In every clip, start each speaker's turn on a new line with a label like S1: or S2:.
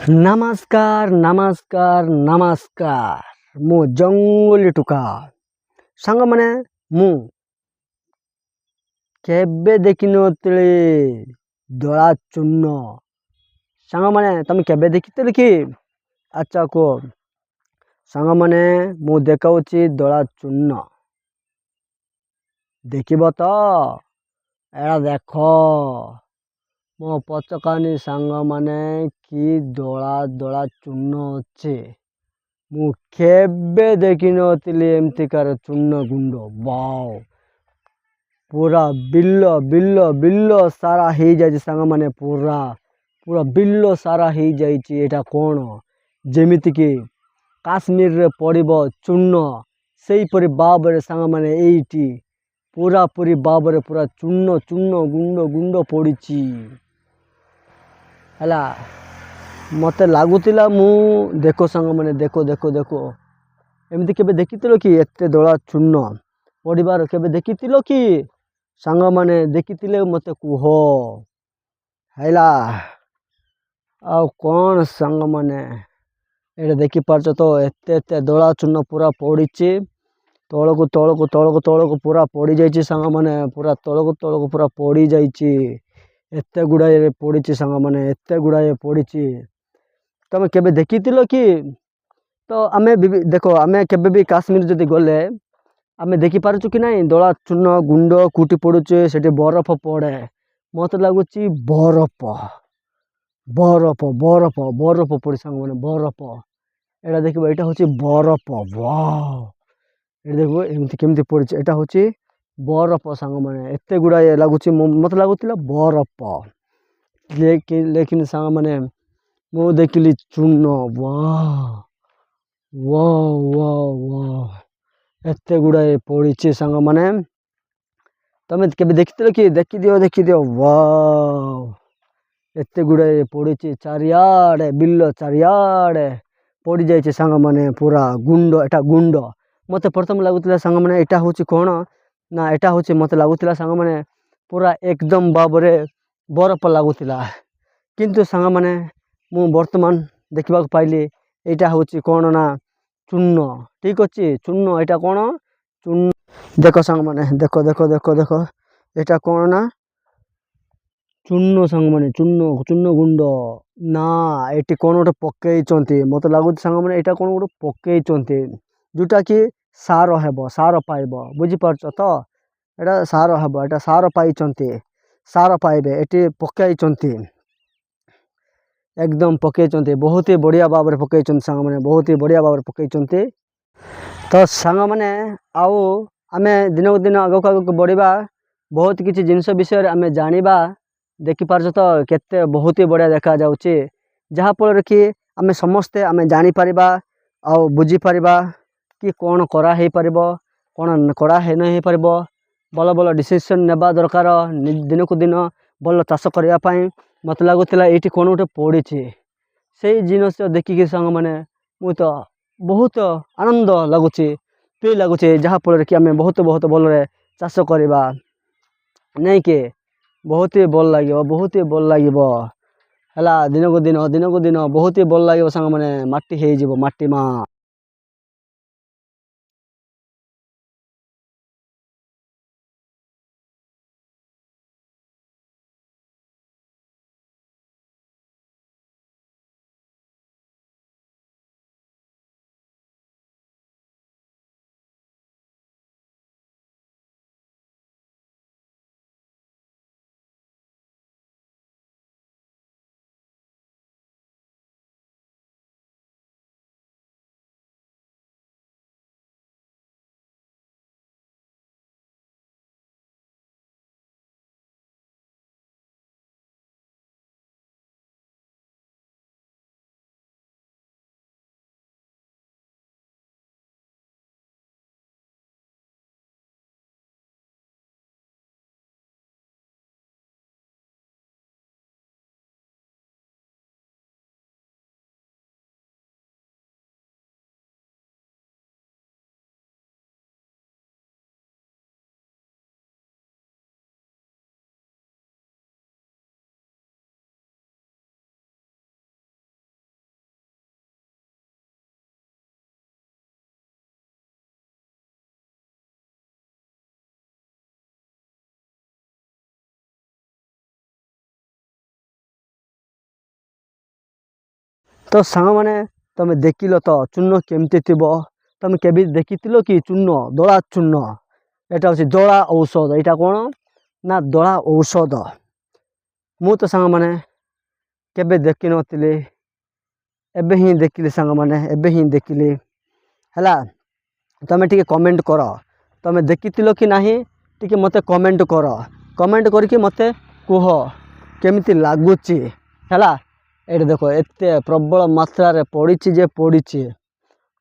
S1: नमस्कार नमस्कार नमस्कार मु जंगली टुका सांग माने मु केबे देखिनतली दला चूर्ण सांग माने तुम केबे देखितली कि अच्छा को सांग माने मु देखाउची दला चूर्ण देखिब तो एड़ा देखो मो पचकानी सांग माने कि दला दला चूर्ण अच्छे मु केबे देखिनतली एमतिकार चूर्ण गुंड वाओ पूरा बिल्लो बिल्लो बिल्लो सारा ही जाइए सांग माने पूरा पूरा बिल्लो सारा ही जाइए एटा कौन जेमिति कि काश्मीर रे पड़िबो चूर्ण सेही परि बाबरे सांग माने एइटी पूरा पूरी बाबरे पूरा चूर्ण चूर्ण गुंड गुंड पड़िची हला मते लागुतिला मु देखो सांग माने देखो देखो देखो एमती केबे देखितिलो कि एते दला चूर्ण पड़िबार केबे देखितिलो कि सांग माने देखितिले मते कुह हैला आ कौन सांग माने एटा देखि पारछ तो एते एते दला चूर्ण पूरा पड़िची तळको तळको तळको तळको पूरा पड़ी जाइची सांग माने पूरा तळको पूरा पड़ी जाइची एते गुडाए पड़िची सांग माने एते गुडाए पड़िची तमे केबे देखितिलो कि तो आमे देखो आमे केबे भी काश्मीर जदि गले आमे देखि पारछु कि नहीं दला चूर्ण गुंड कुटी पड़ुचे सेठी बरफ पड़े मत लागुची बरफ बरफ बरफ बरफ पड़ी सांग माने बरफ एटा देखिबो एटा होची बरफ वाओ एटा देखिबो एमती केमती पड़िचे एटा होची बरफ सांग माने एते गुडाए लागुची मत लागुतिला बरफ लेकिन सांग माने मु देखिली चूर्ण वाओ वाओ वाओ वाओ एते गुडाए पड़िची सांग माने तमे केबे देखि दियो वाओ एते गुडाए पड़िची चारियाडे बिल्लो चारियाडे पड़ी जाइए सांग माने पूरा गुंड एटा गुंड मते प्रथम लागुतिला सांग माने एटा होची कोन ना एटा होची मते लागुतिला सांग माने पूरा एकदम बाबरे बरफ लागुतिला किंतु सांग माने मु वर्तमान देखिबाक पाइली एटा होची कोन ना चूर्ण ठीक अछि चूर्ण एटा कोन चूर्ण देखो सांग माने देखो देखो देखो देखो एटा कोन ना चूर्ण सांग माने चूर्ण चूर्ण गुंड ना एटी कोन गोटे पकेइचंती मते लागुत सांग माने एटा कोन गोटे पकेइचंती जोटा कि सार हेबो सार पाइबो बुझि पारछ तो एटा सार हेबो एटा सार पाइचंती सार पाइबे एटी पकेइचंती एकदम पकेइचंती बहुत ही बढ़िया बाबरे पकेइचंती सांग माने बहुत ही बढ़िया बाबरे पकेइचंती तो सांग माने आउ आमे दिनक दिन आगक आगक बढ़िबा बहुत किछि जिनिस विषय आमे जानिबा देखि पारछ तो केते बहुत ही बढ़िया देखा जाउची जहा फल कि आमे समस्ते आमे जानि परिबा आ बुझी परिबा कि कोन करा हे परिबो कोन करा हे नै हे परिबो बल बल डिसीजन नेबा दरकार दिनक दिन बल चाष करिया पई मत लागुतिला एठी कोन गोटे पड़िछि सेही जिनिस देखिकी सांग माने मु तो बहुत आनंद लागुची फ्री लागुची जहा फल कि आमे बहुत बहुत बलरे चाष करिबा नै के बहुत ही भल लागिबो हला दिनक दिन बहुत ही भल लागिबो सांग माने माटी हे जिवो माटी मा। तो सांग मैंने तुम देखिल तो चूर्ण केमती थी तुम के देखिल कि चूर्ण दला चूर्ण यहाँ हूँ दला औषध यहाँ कौन ना दला औषध मु तो सांग मैंने केबे देखी नी एबे ही देखिली सांग मैंने एबे ही देखिली है तुम टे कमेंट कर तुम देखिल कि नहीं टी मत कमेंट कर कमेंट करके मत कह केमिति लगुच है ये देख एत प्रबल मात्रा रे पड़ी जे पड़ी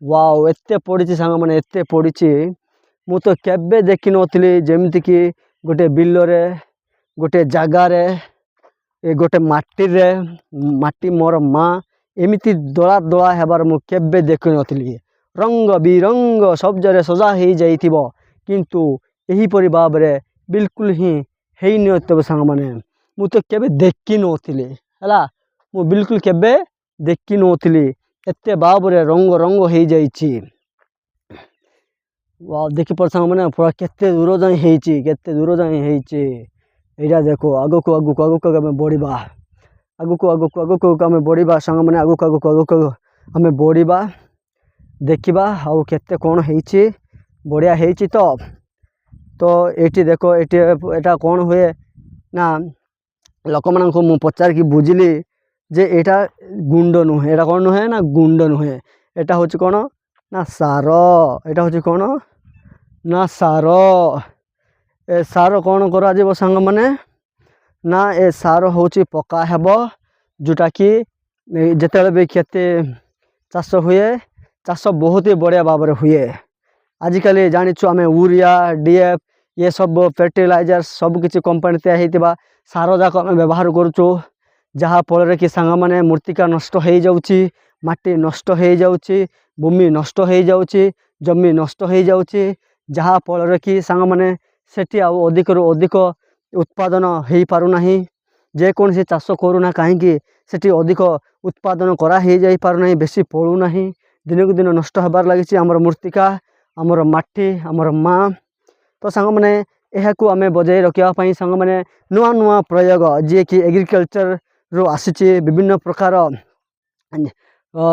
S1: वाओ एत पड़ी सांग मैंने एत पड़ी मु तो केबे देखी नी जमीती कि गोटे बिल गोटे जगार गोटे माटी रे माटी मोर माँ एमती दला दला हेबार मु केबे देखी नी रंग बिरंग सब्जरे सजा हो जाइथिबो किंतु एहीपरि भाव रे बिल्कुल ही हेई नथिबो सांग माने मु तो केबे देखी नथिली हला मु बिल्कुल केबे देखी नथिली एते भाव रे रंग रंग हो जाइछि वाह देखि पर सांग माने पूरा केते दूर जाई हेइछि केते दूर जाई हेइछि एटा देखो आगो को आमे बढ़िबा आगो को आमे बढ़िबा सांग माने आगो को आमे बढ़िबा देखिबा आउ केते कोन हेइछि बढ़िया हेइछि तो एटी देखो एटी एटा कोन हुए ना लोक मान को मु पचार की बुझिली जे एटा गुंड नुहे एटा कोन नुहे ना गुंड नुहे एटा होछि कोन ना सार एटा होछि कोन ना सार ए सार कोन करा जेबो संग माने ना ए सार होछि पका हेबो जोटा कि जेतेले भी खेते चाष हुए चाष बहुत ही बढ़िया भाव में हुए आजिकल जानिछु आमे यूरिया डीएफ ये सब फर्टिलाइजर सब किसी कंपनी तैयार सार जाक आम व्यवहार करुचु जहाँ फल कि सांग माने मूर्तिका नष्ट हो जाउछि माटी नष्ट हो जाउछि भूमि नष्ट हो जाउछि जमी नष्ट हो जाउछि जहाँ फल कि सांग माने सेठी अधिक रु अधिक उत्पादन हो पारुना जेकोसी चाष करूना कहीं सेठी अधिक उत्पादन करा हो जाई पारुना बेसी पड़ूना दिनक दिन नष्ट होबार लगी आमर मूर्तिका आमर माटी आमर माँ तो सांग माने यह आम बजाय रखापी सांग माने नुआ नुआ प्रयोग जी कि एग्रिकल्चर रो आसी विभिन्न प्रकार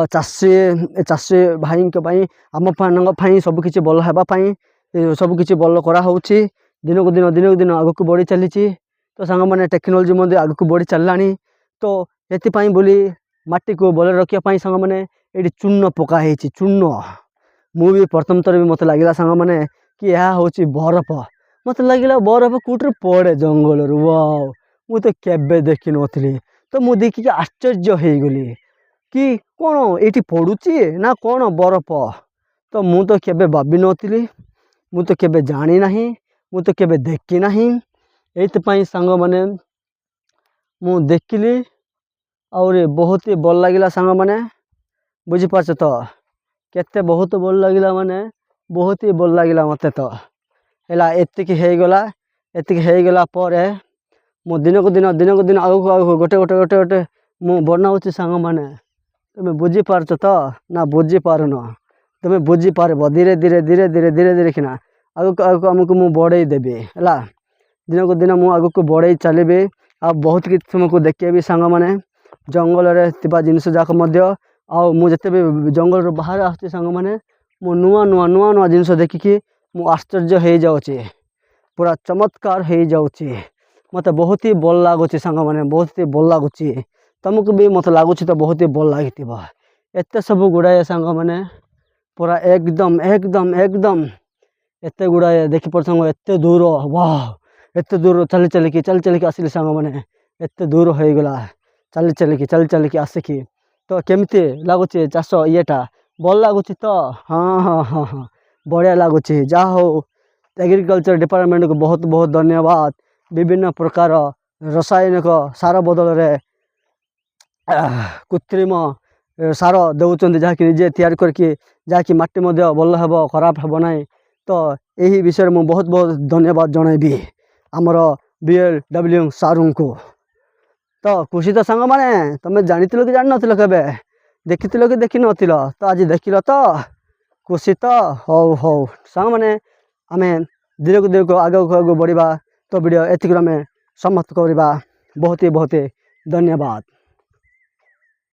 S1: चाषी चाषी भाई आम पाई सबकि भल होगापाई सबकि भल कराऊँच दिनक दिन आगक बढ़ी चली तो सांग माने टेक्नोलोजी आगक बढ़ी चललानी तो ये बोली माटी को भल रखापी सांग माने ये चूर्ण पकाई चूर्ण मु भी प्रथम थर भी मत लगे सांग माने कि यह हूँ बरफ मत लगे बरफ कूटर पड़े जंगल वाओ मु तो केबे देखी नी तो मु देखिक आश्चर्य हो गली कि कौन ये पड़ुची ना कौन बरफ तो मु तो केबे भाभी नी मु तो केबे जानी ना मु तो केबे देखी ना ये सांग माने मु देखिली और बहुत ही भल लगे सांग माने बुझीपारछ तो केते बहुत भल लगे माने बहुत ही भल लगे मत तो है एतिक होगला मो दिनक दिन आगक गोटे गोटे गोटे गोटे मु बनाऊँच सांग माने तुम बुझीपारछ तो ना बुझीपारुन तुम बुझीपार धीरे धीरे धीरे धीरे धीरे धीरे कि आगक आगक आमको मु बढ़ई देवी है दिनक दिन मु आगक बढ़ई चलि आ बहुत किसी तुमको देखेबी सांग माने जंगल में जिनस जाक आउ मुझे भी जंगल बाहर आसुची सांग माने मु नुआ नुआ नुआ नुआ जिनस देखिकी मु आश्चर्य हो जाऊँची पूरा चमत्कार हो जाऊँची मत बहुत ही भल लगुच सांग माने बहुत ही भल लगुच तुमको भी मत लगुच तो बहुत ही भल लगी एत सब गुड़ाए सांग माने पूरा एकदम एकदम एकदम एत गुड़ाए देखी पर सांग एत दूर वाह एत दूर चली चलिकी आसिली सांग माने एत दूर हो गला चली चलिकी आसिकी तो केमती लगुच चाष येटा भल लगुच तो हाँ हाँ हाँ हाँ बढ़िया लगुच जा हो एग्रीकल्चर डिपार्टमेंट को बहुत बहुत धन्यवाद विभिन्न प्रकार रासायनिक सार बदल रे कृत्रिम सार दौरान जहाँकि निजे तैयार करके जहाँकि माटी भल हे खराब हे ना तो यही विषय में बहुत बहुत धन्यवाद जनइबी आमर BLW सारू को तो खुशी तो सांग माने तुम जानी कि जान नथिल केबे देखी कि देखी नथिल तो आज देखिल तो खुशी तो हौ हौ सांग माने आमे दिनक दिन को आगे बढ़िबा तो वीडियो एतिक आमे समाप्त करबा बहुत ही धन्यवाद।